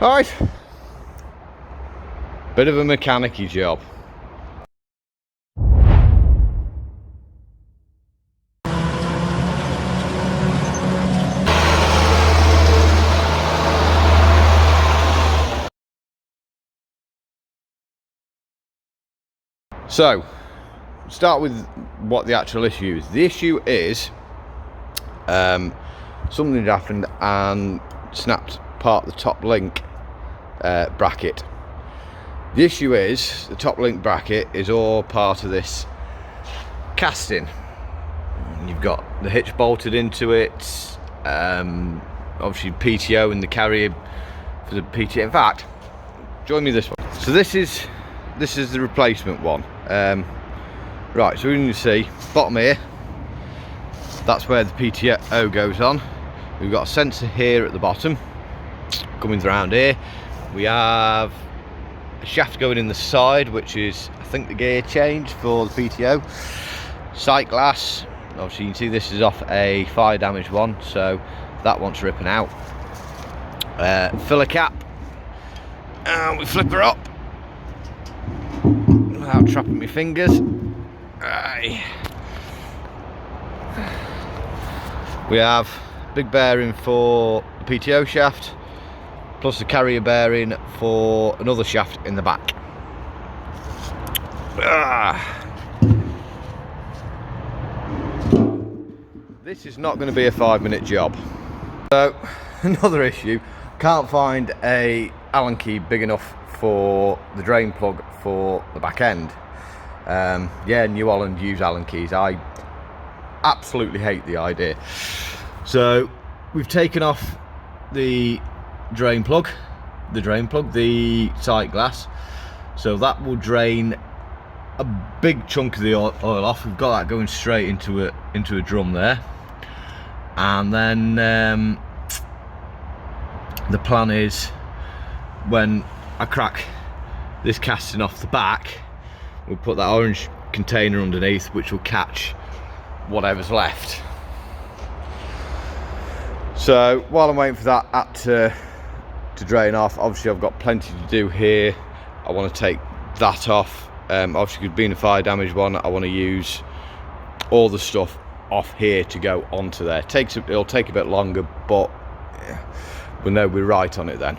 Right, bit of a mechanic-y job. So, start with what the actual issue is. The issue is something had happened and snapped part of the top link bracket. The issue is the top link bracket is all part of this casting. You've got the hitch bolted into it, obviously PTO and the carrier for the PTO. In fact, join me this one. So this is the replacement one. Right, so we can see bottom here, that's where the PTO goes on. We've got a sensor here at the bottom coming around here. We have a shaft going in the side, which is I think the gear change for the PTO. Sight glass, obviously you can see this is off a fire damaged one, so that one's ripping out. Filler cap, and we flip her up without trapping my fingers. We have big bearing for the PTO shaft, plus the carrier bearing for another shaft in the back. This is not going to be a 5-minute job. So another issue, can't find a Allen key big enough for the drain plug for the back end. Yeah, New Holland use Allen keys. I absolutely hate the idea. So we've taken off the drain plug, the sight glass, so that will drain a big chunk of the oil off. We've got that going straight into a drum there, and then the plan is when I crack this casting off the back, we'll put that orange container underneath, which will catch whatever's left. So while I'm waiting for that to drain off, obviously I've got plenty to do here. I want to take that off. Obviously, being a fire damaged one, I want to use all the stuff off here to go onto there. It'll take a bit longer, but we'll know we're right on it then.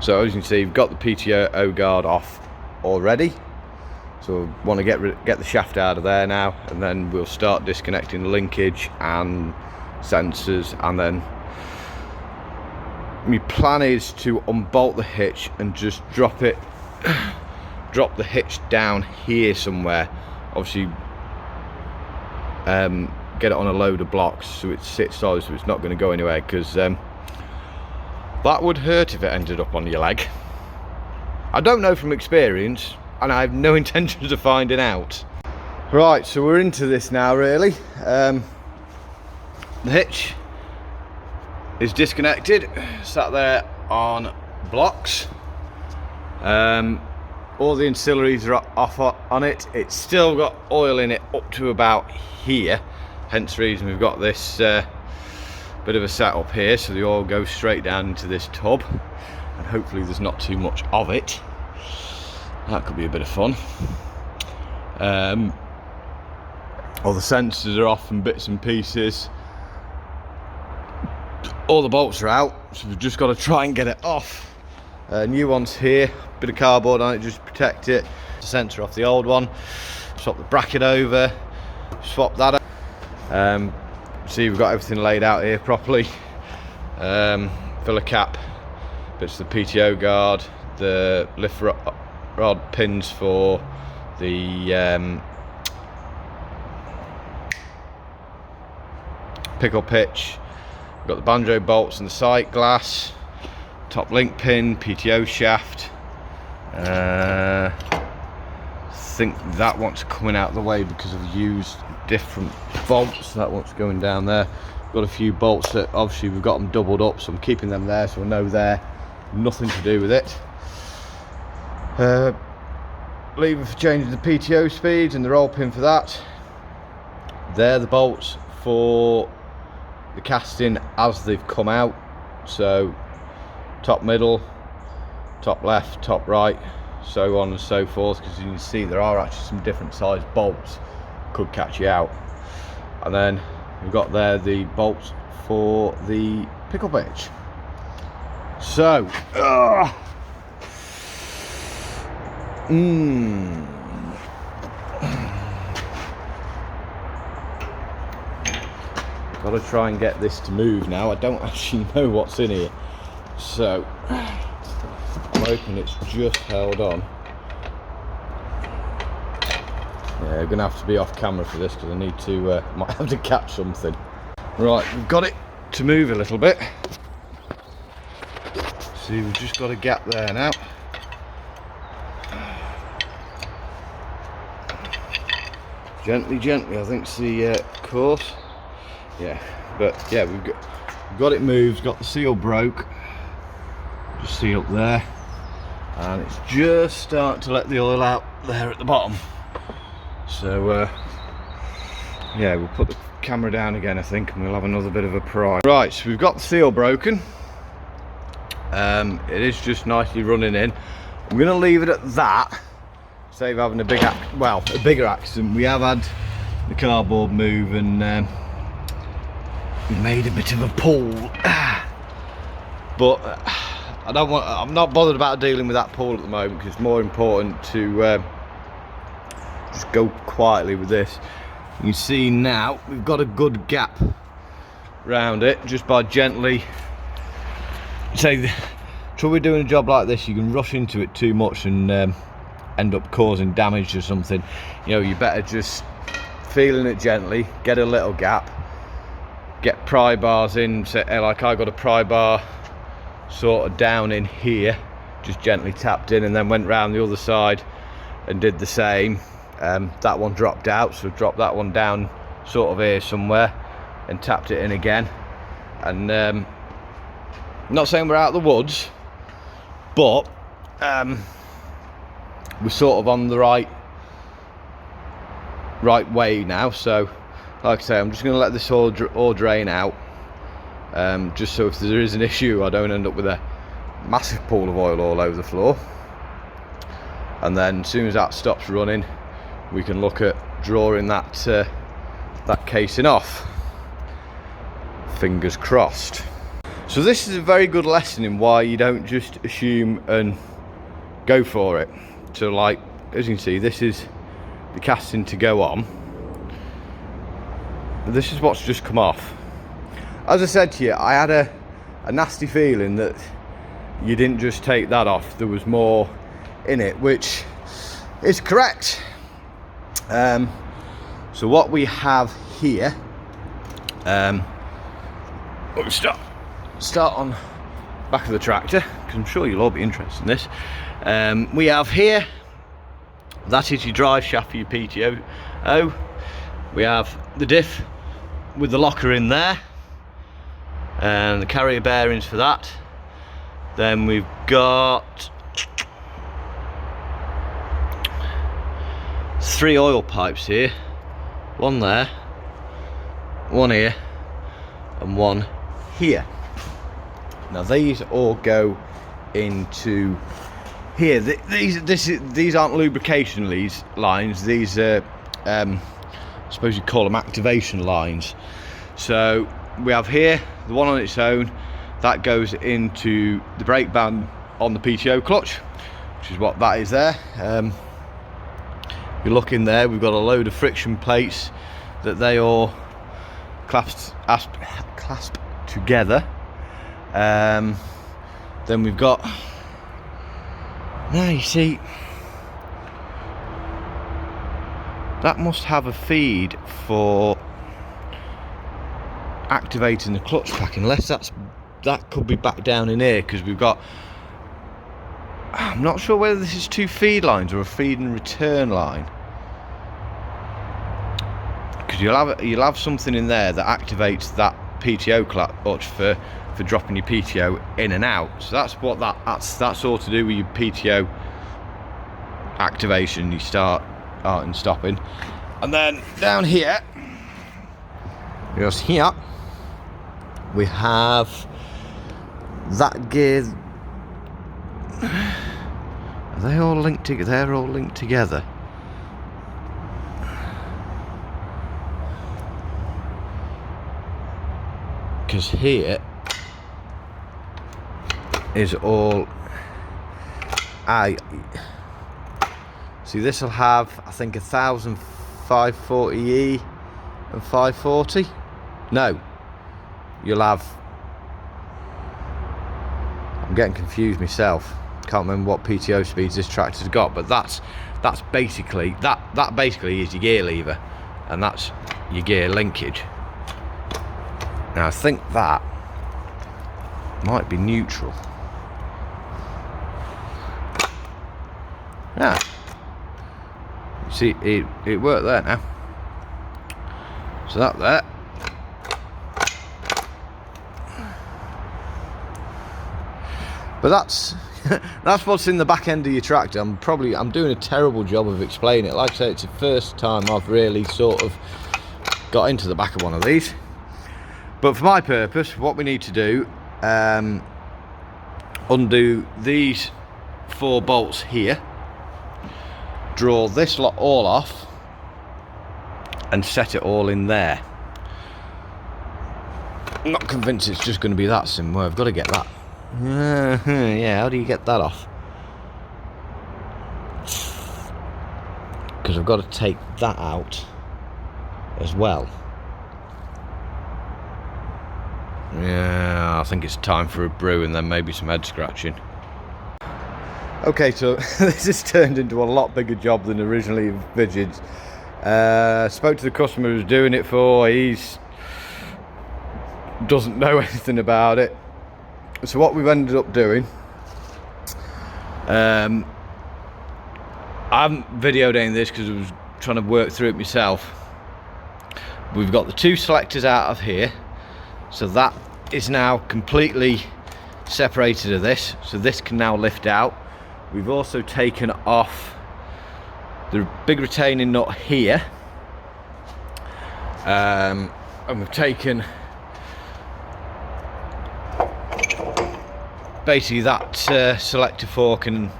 So as you can see, you've got the PTO guard off already. So I want to get the shaft out of there now, and then we'll start disconnecting the linkage and sensors, and then my plan is to unbolt the hitch and just drop the hitch down here somewhere. Obviously get it on a load of blocks so it sits solid, so it's not going to go anywhere, because that would hurt if it ended up on your leg. I don't know from experience, and I have no intentions of finding out. Right, so we're into this now really. The hitch is disconnected, sat there on blocks. All the ancillaries are off on it. It's still got oil in it up to about here, hence the reason we've got this bit of a setup here, so the oil goes straight down into this tub, and hopefully there's not too much of it. That could be a bit of fun. All the sensors are off in bits and pieces. All the bolts are out, so we've just got to try and get it off. New one's here, bit of cardboard on it just to protect it. The sensor off the old one. Swap the bracket over, swap that out. See, we've got everything laid out here properly. Filler cap, bits of the PTO guard, the lift rod pins for the pickle pitch. We've got the banjo bolts and the sight glass, top link pin, PTO shaft. I think that one's coming out of the way because I've used different bolts. That one's going down there. Got a few bolts that obviously we've got them doubled up, so I'm keeping them there, so I know they're nothing to do with it. Lever for changing the PTO speeds and the roll pin for that. They're the bolts for the casting as they've come out, so top middle, top left, top right, so on and so forth, because you can see there are actually some different sized bolts, could catch you out. And then we've got there the bolts for the pickle bitch. So gotta try and get this to move now. I don't actually know what's in here, so I'm hoping it's just held on. Yeah, I'm gonna have to be off camera for this because I need to might have to catch something. Right, we've got it to move a little bit. See, we've just got a gap there now. Gently, gently, I think's the course. Yeah, but yeah, we've got it moved, got the seal broke. Just see up there. And it's just starting to let the oil out there at the bottom. So yeah, we'll put the camera down again, I think, and we'll have another bit of a pry. Right, so we've got the seal broken. It is just nicely running in. I'm going to leave it at that. Save having a bigger accident. We have had the cardboard move and we made a bit of a pull. But I'm not bothered about dealing with that pull at the moment, because it's more important to just go quietly with this. You can see now we've got a good gap round it just by gently. Say the trouble with doing a job like this, you can rush into it too much and end up causing damage or something. You know, you better just feeling it gently, get a little gap, get pry bars in. So, like I got a pry bar sort of down in here, just gently tapped in, and then went round the other side and did the same. That one dropped out, so dropped that one down sort of here somewhere and tapped it in again. And I'm not saying we're out of the woods, but we're sort of on the right way now. So like I say, I'm just going to let this all drain out, just so if there is an issue I don't end up with a massive pool of oil all over the floor. And then as soon as that stops running, we can look at drawing that that casing off. Fingers crossed. So this is a very good lesson in why you don't just assume and go for it. So like, as you can see, this is the casting to go on. This is what's just come off. As I said to you, I had a nasty feeling that you didn't just take that off, there was more in it, which is correct. So what we have here, we'll start on back of the tractor, because I'm sure you'll all be interested in this. We have here, that is your drive shaft for your PTO. We have the diff with the locker in there, and the carrier bearings for that. Then we've got 3 oil pipes here, one there, one here, and one here. Now these all go into here. These aren't lubrication lines. These are, I suppose you call them activation lines. So we have here the one on its own that goes into the brake band on the PTO clutch, which is what that is there. You look in there, we've got a load of friction plates that they all clasp together. Then we've got, now you see, that must have a feed for activating the clutch pack, unless that could be back down in here, because we've got, I'm not sure whether this is 2 feed lines or a feed and return line, because you'll have something in there that activates that PTO clutch for dropping your PTO in and out. So that's what that's all to do with your PTO activation. You start and stopping, and then down here, just here, we have that gear Are they all linked together? They're all linked together. Because here is all. See, this will have, I think, 1540E and 540. No, you'll have. I'm getting confused myself. Can't remember what PTO speeds this tractor's got, but that's basically that basically is your gear lever, and that's your gear linkage. Now I think that might be neutral. Yeah. See, it worked there now. So that there. But that's what's in the back end of your tractor. I'm doing a terrible job of explaining it. Like I say, it's the first time I've really sort of got into the back of one of these. But for my purpose, what we need to do, undo these 4 bolts here, draw this lot all off, and set it all in there. I'm not convinced it's just going to be that simple. I've got to get that. Yeah, how do you get that off? Because I've got to take that out as well. Yeah, I think it's time for a brew and then maybe some head scratching. Okay, so this has turned into a lot bigger job than originally envisaged. Spoke to the customer who's doing it for. He's doesn't know anything about it. So what we've ended up doing, I haven't videoed any of this because I was trying to work through it myself. We've got the 2 selectors out of here, so that is now completely separated of this, so this can now lift out. We've also taken off the big retaining nut here, and we've taken basically that selector fork and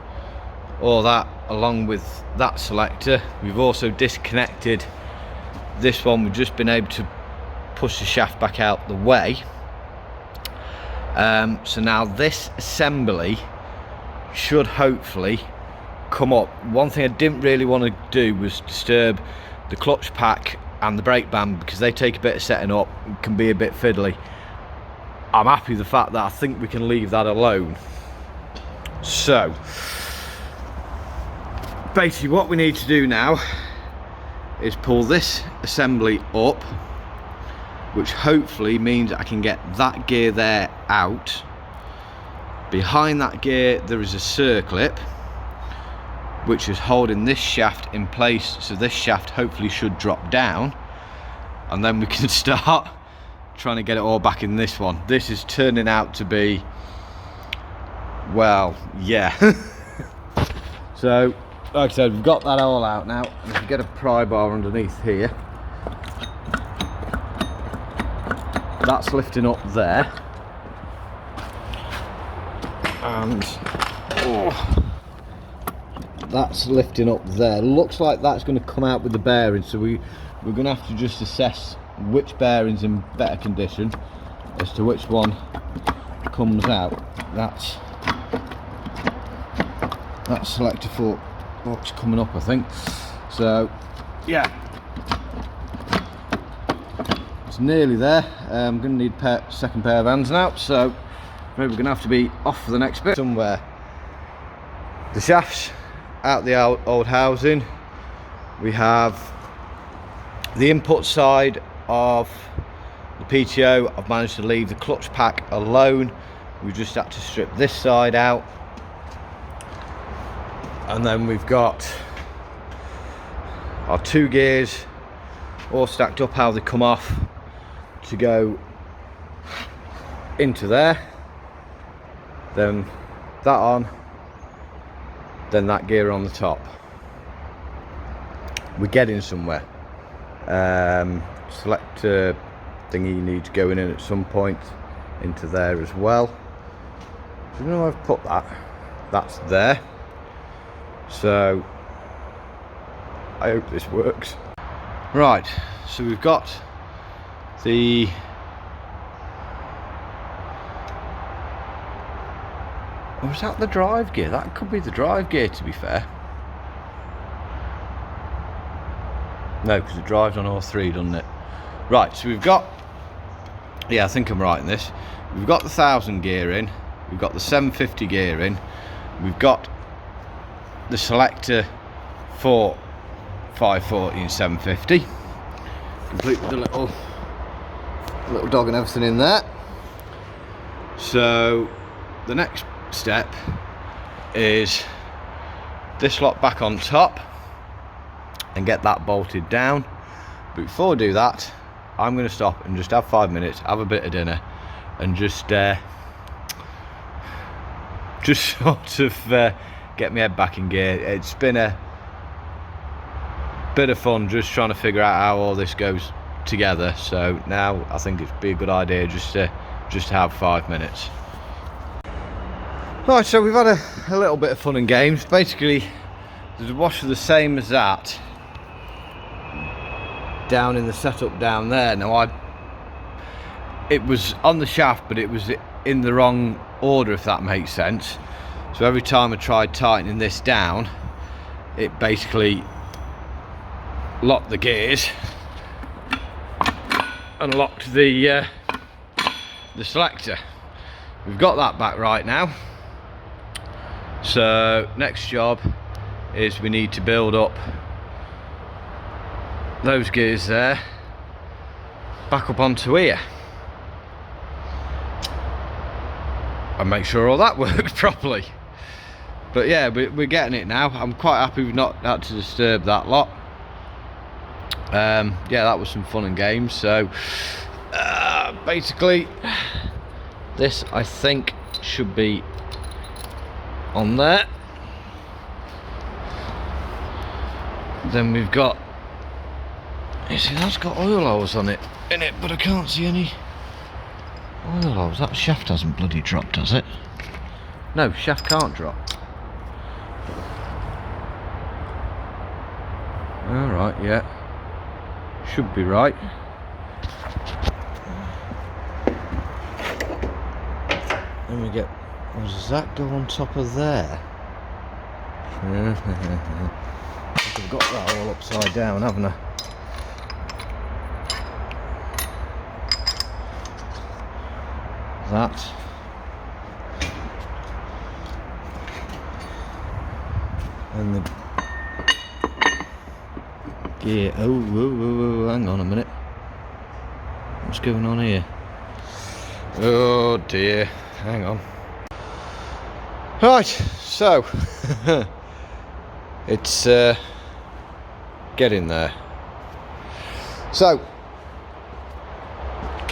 all that along with that selector. We've also disconnected this one. We've just been able to push the shaft back out the way. So now this assembly should hopefully come up. One thing I didn't really want to do was disturb the clutch pack and the brake band because they take a bit of setting up and can be a bit fiddly. I'm happy with the fact that I think we can leave that alone. So basically what we need to do now is pull this assembly up, which hopefully means I can get that gear there out. Behind that gear there is a circlip which is holding this shaft in place, so this shaft hopefully should drop down, and then we can start trying to get it all back in this one. This is turning out to be, well, yeah. So like I said, we've got that all out now, and if we get a pry bar underneath here, that's lifting up there, and that's lifting up there. Looks like that's going to come out with the bearings, so we're going to have to just assess which bearing's in better condition as to which one comes out. That's that selector fork's coming up, I think. So yeah, it's nearly there. I'm going to need second pair of hands now, so maybe we're going to have to be off for the next bit somewhere. The shafts out the old housing. We have the input side of the PTO. I've managed to leave the clutch pack alone. We just had to strip this side out, and then we've got our 2 gears all stacked up how they come off to go into there, then that on, then that gear on the top. We're getting somewhere. Selector thingy needs going in at some point into there as well. Do you know where I've put that? that's there. So I hope this works. Right, so we've got the or is that the drive gear? That could be the drive gear, to be fair. No, because it drives on all three, doesn't it? Right, so we've got, yeah, I think I'm right in this. We've got the 1000 gear in, we've got the 750 gear in, we've got the selector for 540 and 750, complete with the little dog and everything in there. So the next step is this lot back on top and get that bolted down. But before I do that, I'm going to stop and just have 5 minutes, have a bit of dinner, and just sort of get my head back in gear. It's been a bit of fun just trying to figure out how all this goes together. So now I think it'd be a good idea just to have 5 minutes. Right, so we've had a little bit of fun and games. Basically, there's a washer the same as that down in the setup down there. Now it was on the shaft, but it was in the wrong order, if that makes sense. So every time I tried tightening this down, it basically locked the gears and locked the selector. We've got that back right now. So next job is we need to build up those gears there back up onto here and make sure all that works properly. But yeah, we're getting it now. I'm quite happy we've not had to disturb that lot. Yeah, that was some fun and games. So basically this, I think, should be on there. Then we've got, you see, that's got oil holes on it, but I can't see any oil holes. That shaft hasn't bloody dropped, has it? No, shaft can't drop. Alright, yeah, should be right. Let me get, does that go on top of there? I've got that all upside down, haven't I? That. And the gear. Oh, hang on a minute. What's going on here? Oh dear, hang on. Right, so it's getting there. So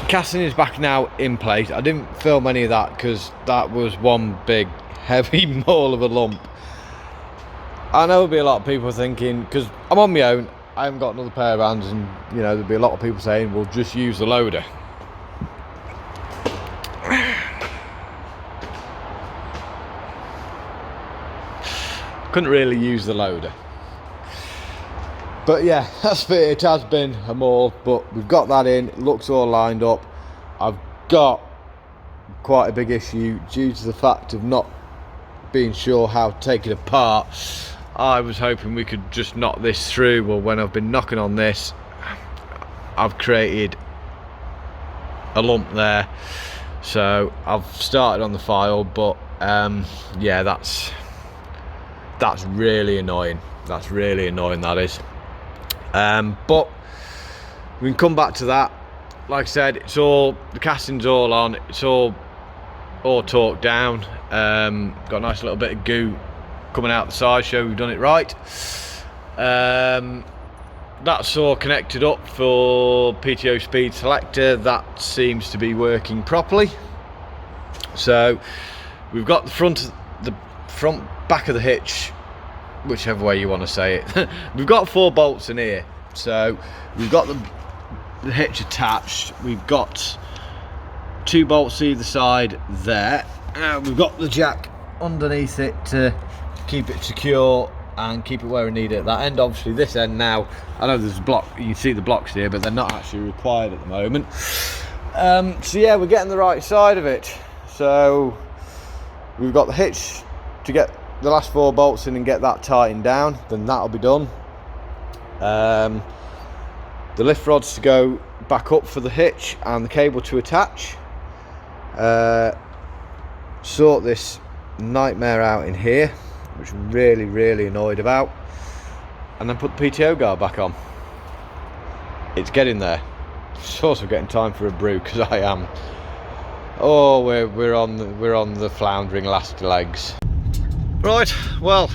casting is back now in place. I didn't film any of that because that was one big heavy maul of a lump. I know there'll be a lot of people thinking, because I'm on my own, I haven't got another pair of hands, and you know there'll be a lot of people saying, well, just use the loader. Couldn't really use the loader. But yeah, that's it. It has been a maul, but we've got that in. It looks all lined up. I've got quite a big issue due to the fact of not being sure how to take it apart. I was hoping we could just knock this through. Well, when I've been knocking on this, I've created a lump there. So I've started on the file, but yeah, that's really annoying. That's really annoying, that is. But we can come back to that. Like I said, it's all, the casting's all on, it's all torqued down. Got a nice little bit of goo coming out the side, show we've done it right. That's all connected up for PTO speed selector. That seems to be working properly. So we've got the front back of the hitch, whichever way you want to say it. We've got 4 bolts in here, so we've got the hitch attached. We've got 2 bolts either side there. We've got the jack underneath it to keep it secure and keep it where we need it at that end. Obviously this end now, I know there's a block, you can see the blocks here, but they're not actually required at the moment. So yeah, we're getting the right side of it. So we've got the hitch to get the last 4 bolts in and get that tightened down, then that'll be done. The lift rods to go back up for the hitch and the cable to attach. Sort this nightmare out in here, which I'm really annoyed about, and then put the PTO guard back on. It's getting there. It's also getting time for a brew, because I am, oh, we're on the floundering last legs. Right, well,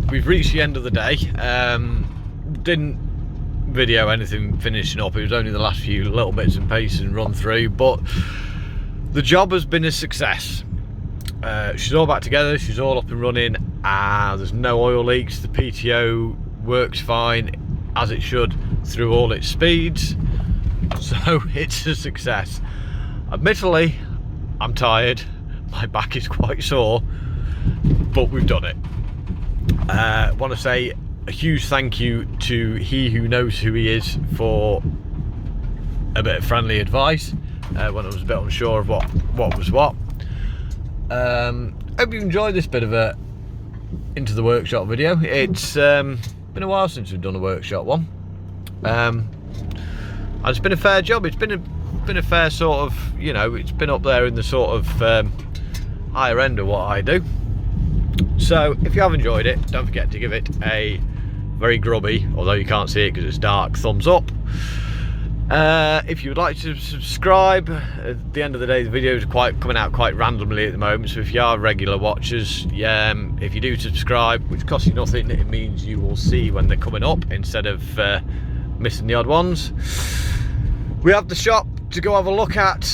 we've reached the end of the day. Didn't video anything finishing up, it was only the last few little bits and pieces and run through, but the job has been a success. She's all back together, she's all up and running, there's no oil leaks, the PTO works fine as it should through all its speeds, so it's a success. Admittedly, I'm tired, my back is quite sore, but we've done it. I want to say a huge thank you to he who knows who he is for a bit of friendly advice when I was a bit unsure of what was what. Hope you enjoyed this bit of a into the workshop video. It's been a while since we've done a workshop one, and it's been a fair job. It's been a fair sort of, you know, it's been up there in the sort of higher end of what I do. So if you have enjoyed it, don't forget to give it a very grubby, although you can't see it because it's dark, thumbs up. If you would like to subscribe, at the end of the day the videos are coming out quite randomly at the moment, so if you are regular watchers, if you do subscribe, which costs you nothing, it means you will see when they're coming up instead of missing the odd ones. We have the shop to go have a look at.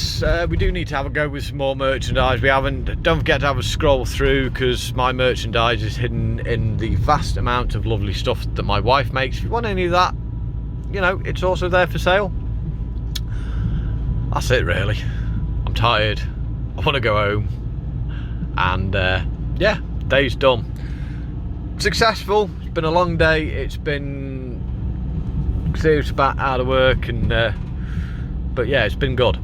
We do need to have a go with some more merchandise. Don't forget to have a scroll through, because my merchandise is hidden in the vast amount of lovely stuff that my wife makes. If you want any of that, you know, it's also there for sale. That's it really. I'm tired, I want to go home, and yeah, day's done. Successful. It's been a long day. It's been serious about out of work, and but yeah, it's been good.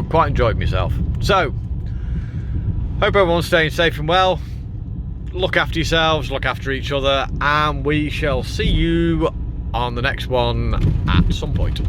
Quite enjoyed myself. So hope everyone's staying safe and well. Look after yourselves, look after each other, and we shall see you on the next one at some point.